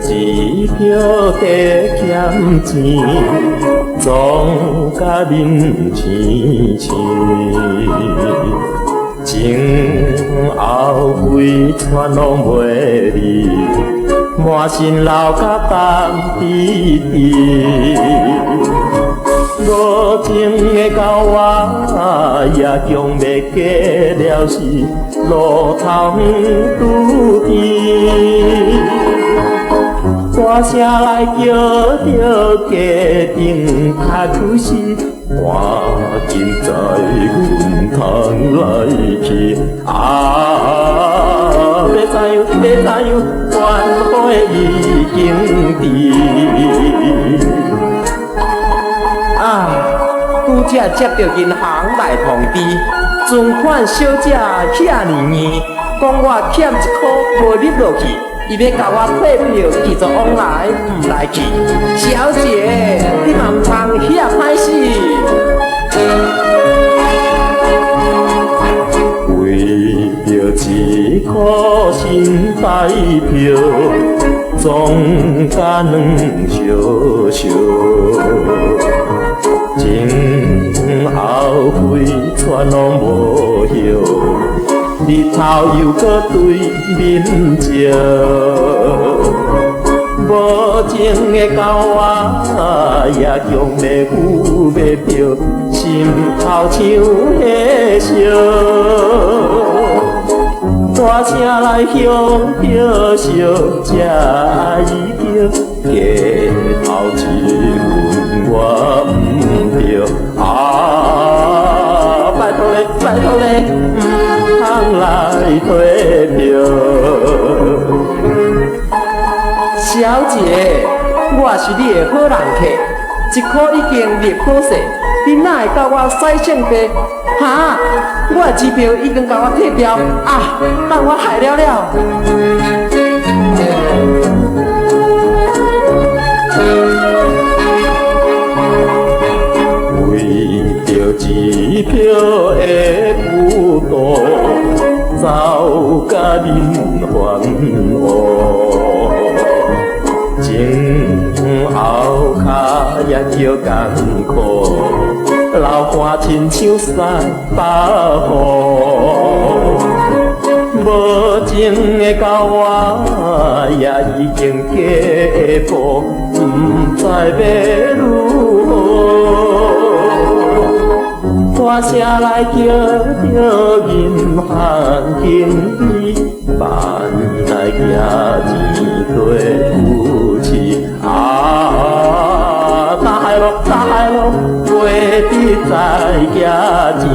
一票地欠钱，总甲面青青。前后规串拢袂离，满身流甲淡滴滴。无情的狗仔也强要过了时，路头远拄甜。大声来叫着家庭拍开时，赶紧载阮通来去。要知影，怨火已经迟。拄则接到银行来通知，存款小姐遐尼严，讲我欠1箍无入落去。伊要甲我退票，继续往来，不来去。小姐，你嘛唔通遐歹势。为着1箍新台票，总甲2烧烧。前后规串拢无hiệu。日头又搁对面照，无情的狗仔也强要赴要票，心头像火烧。大声来向着小姐已经街头一分我唔着，拜托咧，拜托咧。来退票，小姐，我是你的好人客，1箍已经入好势，你哪会甲我使性地？我的支票已经甲我退掉，让我害了了。为着支票的孤独。走甲人烦恶，前后脚也叫艰苦，流汗亲像300户。无情的狗仔也已经嫁步，不知要如何。大声来叫着银行经理，办来寄钱对夫妻。打海路，飞得再寄钱。